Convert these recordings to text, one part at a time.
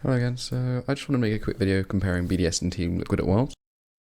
Hello again, so I just want to make a quick video comparing BDS and Team Liquid at Worlds.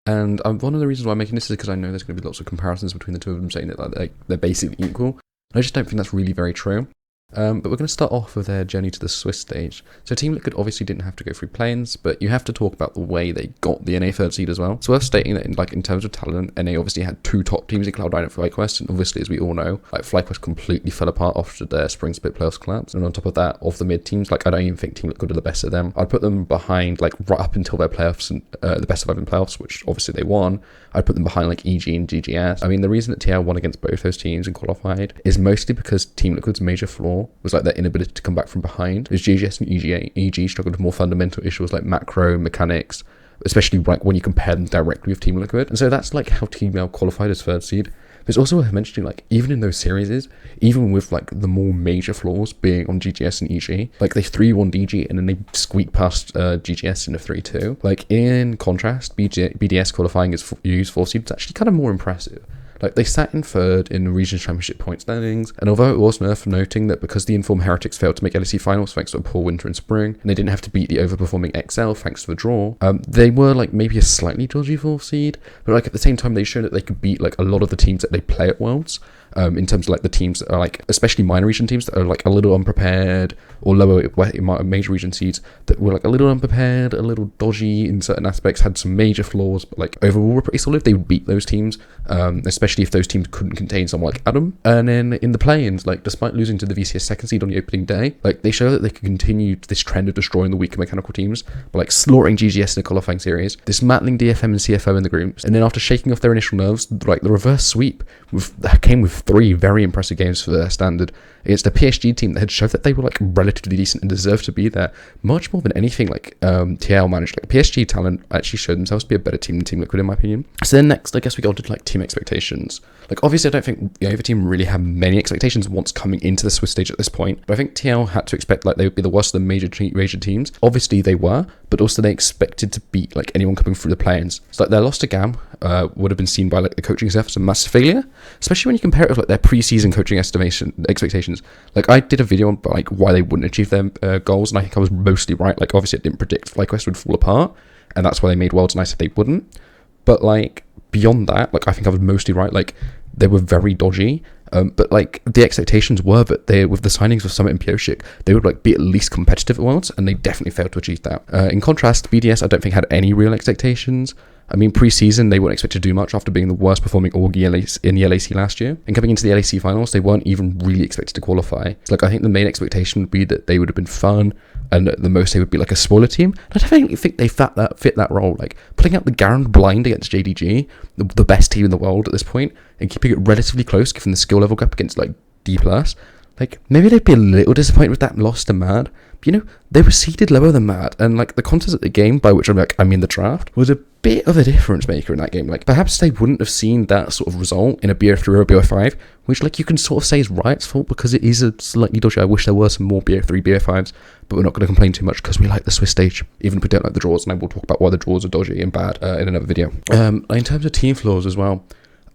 And one of the reasons why I'm making this is because I know there's going to be lots of comparisons between the two of them saying that they're basically equal. I just don't think that's really very true. But we're going to start off with their journey to the Swiss stage. So Team Liquid obviously didn't have to go through planes, but you have to talk about the way they got the NA third seed as well. It's worth stating that in terms of talent, NA obviously had two top teams in Cloud9 and FlyQuest, and obviously as we all know, FlyQuest completely fell apart after their spring split playoffs collapse. And on top of that, of the mid teams, I don't even think Team Liquid are the best of them. I'd put them behind right up until their playoffs and the best of 5 in playoffs, which obviously they won. I'd put them behind EG and GGS. I mean, the reason that TL won against both those teams and qualified is mostly because Team Liquid's major flaw was their inability to come back from behind. As GGS and EG struggled with more fundamental issues like macro mechanics, especially when you compare them directly with Team Liquid. And so that's how Team L qualified as third seed. But it's also worth mentioning, even in those series, even with the more major flaws being on GGS and EG, they 3-1 DG and then they squeak past GGS in a 3-2. In contrast, BDS qualifying as U's 4th seed is actually kind of more impressive. They sat in third in the Region Championship point standings, and although it was worth noting that because the Informed Heretics failed to make LEC finals thanks to a poor winter and spring, and they didn't have to beat the overperforming XL thanks to the draw, they were maybe a slightly dodgy 4th seed, but at the same time they showed that they could beat a lot of the teams that they play at Worlds. In terms of the teams that are especially minor region teams that are a little unprepared, or lower major region seeds that were a little unprepared, a little dodgy in certain aspects, had some major flaws, but overall were pretty solid. They would beat those teams, especially if those teams couldn't contain someone like Adam. And then in the play-ins, despite losing to the VCS 2nd seed on the opening day, they show that they could continue this trend of destroying the weaker mechanical teams by slaughtering GGS in the qualifying series, dismantling DFM and CFO in the groups, and then after shaking off their initial nerves, the reverse sweep came with 3 very impressive games for their standard against a PSG team that had showed that they were relatively decent and deserved to be there much more than anything TL managed. PSG talent actually showed themselves to be a better team than Team Liquid in my opinion. So then next, I guess we got to team expectations. Obviously I don't think the other team really had many expectations once coming into the Swiss stage at this point, but I think TL had to expect they would be the worst of the major teams. Obviously they were, but also they expected to beat anyone coming through the play-ins. So their loss to GAM would have been seen by the coaching staff as a massive failure, especially when you compare it with their pre-season coaching expectations. I did a video on why they wouldn't achieve their goals, and I think I was mostly right. Obviously I didn't predict FlyQuest would fall apart, and that's why they made Worlds, and I said they wouldn't. But beyond that, I think I was mostly right. They were very dodgy, but the expectations were that with the signings of Summit and Pioshik, they would be at least competitive at Worlds, and they definitely failed to achieve that. In contrast, BDS I don't think had any real expectations. I mean, pre-season, they weren't expected to do much after being the worst performing org in the LAC last year. And coming into the LAC finals, they weren't even really expected to qualify. So, I think the main expectation would be that they would have been fun, and at the most they would be a spoiler team. And I don't think they fit that role. Putting out the Garen blind against JDG, the best team in the world at this point, and keeping it relatively close given the skill level gap against D+. Maybe they'd be a little disappointed with that loss to Mad. But, they were seeded lower than Mad, and the contest at the game, by which I mean the draft, was a bit of a difference maker in that game. Perhaps they wouldn't have seen that sort of result in a BO3 or a BO5, which you can sort of say is Riot's fault because it is a slightly dodgy. I wish there were some more BO3, BO5s, but we're not going to complain too much because we like the Swiss stage, even if we don't like the draws, and I will talk about why the draws are dodgy and bad in another video. In terms of team flaws as well,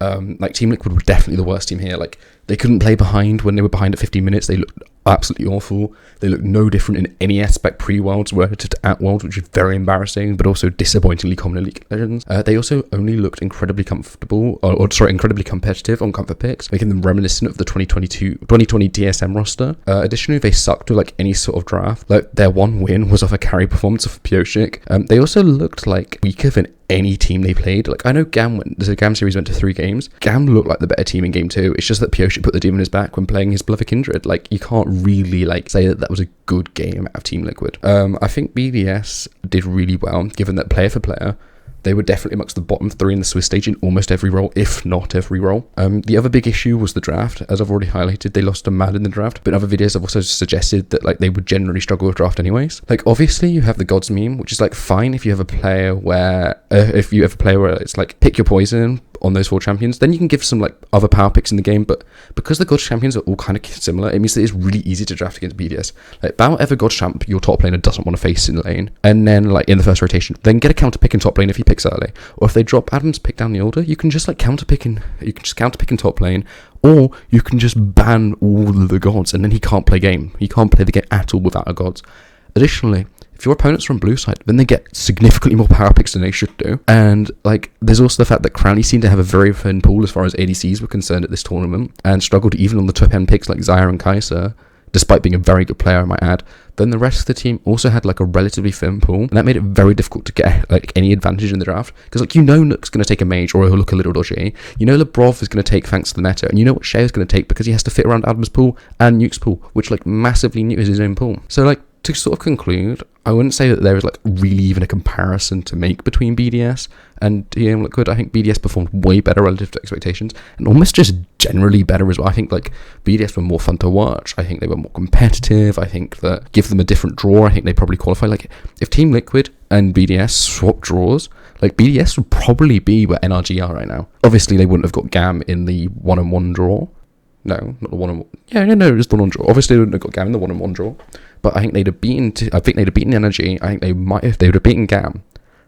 Team Liquid were definitely the worst team here. They couldn't play behind when they were behind at 15 minutes. They looked absolutely awful. They looked no different in any aspect pre-Worlds relative to at Worlds, which is very embarrassing, but also disappointingly common in League of Legends. They also only looked incredibly incredibly competitive on comfort picks, making them reminiscent of the 2020 DSM roster. Additionally, they sucked with any sort of draft. Their one win was off a carry performance of Pioshik. They also looked weaker than any team they played. I know the GAM series went to 3 games. GAM looked like the better team in game 2. It's just that Pioshik put the demon in his back when playing his beloved Kindred. You can't really say that was a good game out of Team Liquid. I think BDS did really well, given that player for player, they were definitely amongst the bottom 3 in the Swiss stage in almost every role, if not every role. The other big issue was the draft. As I've already highlighted, they lost to Mad in the draft, but in other videos I've also suggested that they would generally struggle with draft anyways. Obviously you have the gods meme, which is fine if you have a player where it's pick your poison on those 4 champions, then you can give some other power picks in the game, but because the God's champions are all kind of similar, it means that it's really easy to draft against BDS. Ban whatever God's champ your top laner doesn't want to face in the lane, and then in the first rotation, then get a counter pick in top lane if he picks early, or if they drop Adam's pick down the order, you can just counter pick in top lane, or you can just ban all of the gods, and then he can't play the game at all without a gods. Additionally, if if your opponents are on blue side, then they get significantly more power picks than they should do. And like, there's also the fact that Crowley seemed to have a very thin pool as far as ADCs were concerned at this tournament, and struggled even on the top end picks like Zyra and Kai'Sa, despite being a very good player, I might add. Then the rest of the team also had like a relatively thin pool, and that made it very difficult to get like any advantage in the draft. Because like, you know, Nook's going to take a mage or he'll look a little dodgy. You know Lebrov is going to take thanks to the meta, and you know what Shea is going to take because he has to fit around Adam's pool and Nuke's pool, which like massively neuters his own pool. So like, to sort of conclude, I wouldn't say that there is like really even a comparison to make between BDS and TL and Liquid. I think BDS performed way better relative to expectations, and almost just generally better as well. I think like BDS were more fun to watch. I think they were more competitive. I think that give them a different draw, I think they probably qualify. Like, if Team Liquid and BDS swap draws, like BDS would probably be where NRG are right now. Obviously, they wouldn't have got GAM in the 1-on-1 draw. No, not the 1-on-1. Yeah, no, just the 1-on-1 draw. Obviously, they wouldn't have got GAM in the 1-on-1 draw. But I think they'd have beaten. I think they'd have beaten Energy. I think they might have. They would have beaten GAM.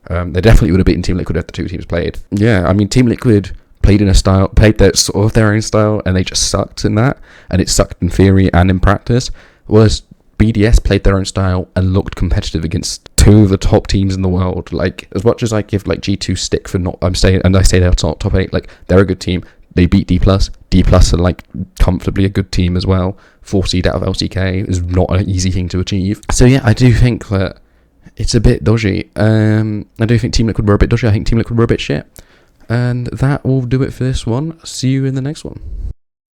They definitely would have beaten Team Liquid if the two teams played. Yeah, I mean, Team Liquid played their sort of their own style, and they just sucked in that, and it sucked in theory and in practice. Whereas BDS played their own style and looked competitive against two of the top teams in the world. Like, as much as I give like G2 stick for not, I say they're top 8. Like, they're a good team. They beat D+. D+ are like comfortably a good team as well. 4 seed out of LCK is not an easy thing to achieve. So yeah, I do think that it's a bit dodgy. I do think Team Liquid were a bit dodgy. I think Team Liquid were a bit shit. And that will do it for this one. See you in the next one.